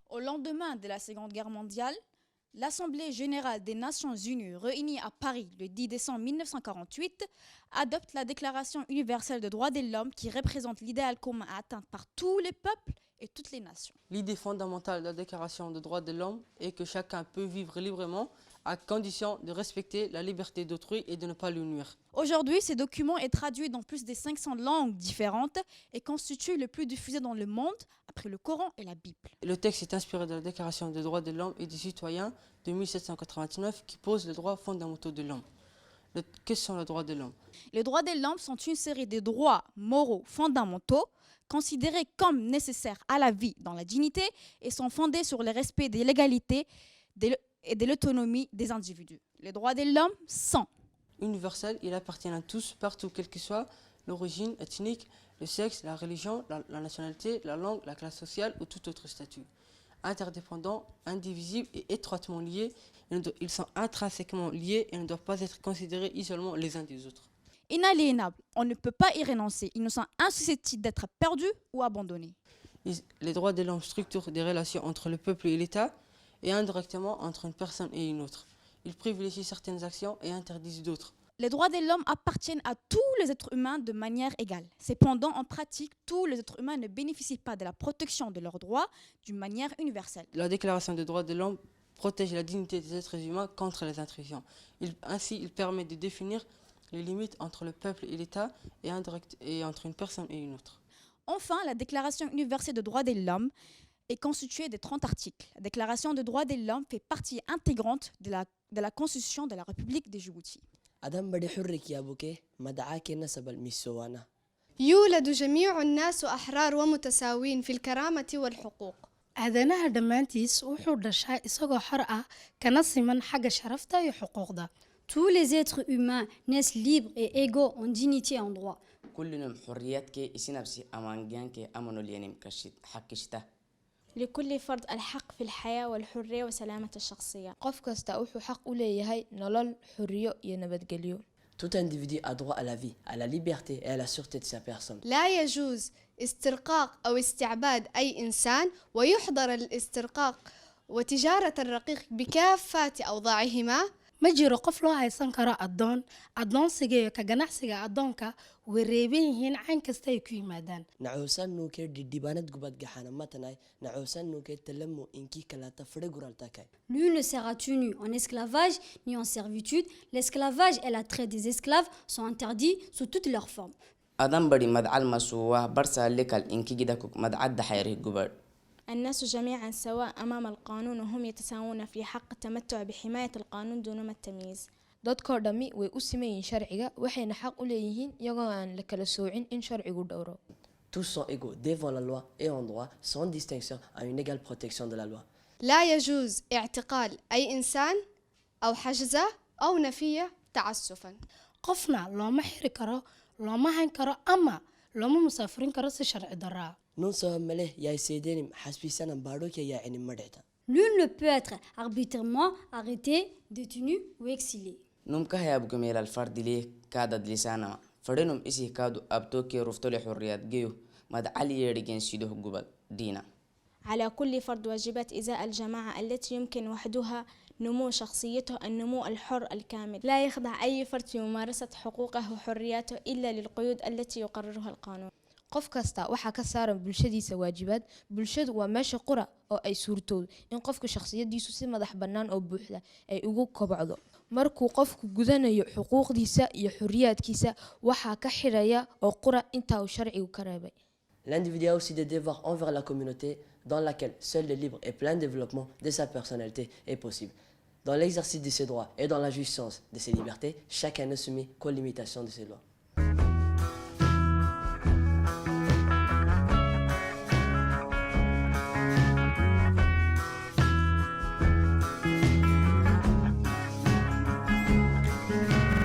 Au lendemain de la Seconde Guerre mondiale, l'Assemblée générale des Nations unies, réunie à Paris le 10 décembre 1948, adopte la Déclaration universelle des droits de l'homme qui représente l'idéal commun atteint par tous les peuples et toutes les nations. L'idée fondamentale de la Déclaration des droits de l'homme est que chacun peut vivre librement à condition de respecter la liberté d'autrui et de ne pas lui nuire. Aujourd'hui, ce document est traduit dans plus de 500 langues différentes et constitue le plus diffusé dans le monde après le Coran et la Bible. Le texte est inspiré de la Déclaration des droits de l'homme et des citoyens de 1789 qui pose les droits fondamentaux de l'homme. Quels sont les droits de l'homme? Les droits de l'homme sont une série de droits moraux fondamentaux considérés comme nécessaires à la vie dans la dignité et sont fondés sur le respect de l'égalité et de l'autonomie des individus. Les droits de l'homme sont Universel, il appartient à tous, partout, quelle que soit l'origine ethnique, le sexe, la religion, la nationalité, la langue, la classe sociale ou tout autre statut. Interdépendants, indivisibles et étroitement liés, ils sont intrinsèquement liés et ne doivent pas être considérés isolément les uns des autres. inaliénables. On ne peut pas y renoncer. Ils ne sont insusceptibles d'être perdus ou abandonnés. Les droits de l'homme structurent des relations entre le peuple et l'État et indirectement entre une personne et une autre. Ils privilégient certaines actions et interdisent d'autres. Les droits de l'homme appartiennent à tous les êtres humains de manière égale. Cependant, en pratique, tous les êtres humains ne bénéficient pas de la protection de leurs droits d'une manière universelle. La Déclaration des droits de l'homme protège la dignité des êtres humains contre les intrusions. Ainsi, il permet de définir les limites entre le peuple et l'État et entre une personne et une autre. Enfin, la Déclaration universelle des droits de l'homme est constituée de 30 articles. La Déclaration des droits de l'homme fait partie intégrante de la Constitution de la République de Djibouti. أدم بدي حرك يا بوكي مدعاك نسب الميسوانا. يولد جميع الناس أحرار ومتساوين في الكرامة والحقوق. aadanaha dhammaantiis wuxuu dhashaa isagoo xor ah kana siman xagga sharafta iyo xuquuqda. Tous les êtres humains naissent libres et égaux en dignité et en droit. كلنا حرياتك إسنابسي أمانجانك أمانوليانيم كشت حكشته. لكل فرد الحق في الحياة والحرية وسلامة الشخصية. qof kasta wuxuu xaq u leeyahay nolol, xurriyo iyo nabadgelyo. Tout individu a droit à la vie, à la liberté et à la sûreté de sa personne. لا يجوز استرقاق أو استعباد أي إنسان ويحظر الاسترقاق وتجارة الرقيق بكافة أوضاعهما. ma jiro qof loo haysan karo addoon addoonsiga iyo ka ganacsiga addoonka way reeban yihiin cayn kasta ay ku yimaadaan. نعوسان نوكي دي بانت قبات جحانا متناي نعوسان نوكي تلمو إنكي كلا تفرق رالتاكاي. Nul ne sera tenu en esclavage ni en servitude. L'esclavage et la traite des esclaves sont interdits sous toutes leurs formes. أدم بدي مدعال مسواه برسا لك الإنكي جدك مدعال دحيره جبر. الناس جميعا سواء أمام القانون وهم يتساوون في حق التمتع بحماية القانون دون التمييز. dadkoo dhammi way u siman yihiin sharciga waxayna xaq u leeyihiin iyagoo aan la kala soocin in sharcigu dhowro. Tous sont égaux devant la loi et en droit, sans distinction, à une égale protection de la loi. لا يجوز اعتقال أي إنسان أو حجزه أو نفيه تعسفا. qofna looma xiri karo looma hayn karo ama looma musaafirin karo si sharci darraa. Non seulement مليه يا سيديني حسبي سنة باروك يا عيني مدعتا. Nul ne peut être arbitrairement arrêté, détenu ou exilé. نمكه يا بجميل الفرد ليه كادد لسانما فردنم إسي كادو أبتوكي رفتولي حريات جيو مدعال يرجين سيدوه جبل دينا. على كل فرد واجبات إزاء الجماعة التي يمكن وحدها نمو شخصيته النمو الحر الكامل. لا يخضع أي فرد في ممارسة حقوقه وحرياته إلا للقيود التي يقررها القانون. qof kasta waxaa ka saaran bulshadiisa waajibaad. bulshadu waa meesha qura oo ay suurtoodo in qofka shakhsiyadiisu si madax bannaan oo buuxda ay ugu kobcdo. markuu qofku gudanayo xuquuqdiisa iyo xurriyaadkiisa waxaa ka xidhaya oo qura intaa uu sharcigu ka reebay. L'individu a aussi des devoirs envers la communauté dans laquelle seul le libre et plein développement de sa personnalité est possible. Dans l'exercice de ses droits et dans la jouissance de ses libertés, chacun ne soumet qu'aux limitations de ses lois.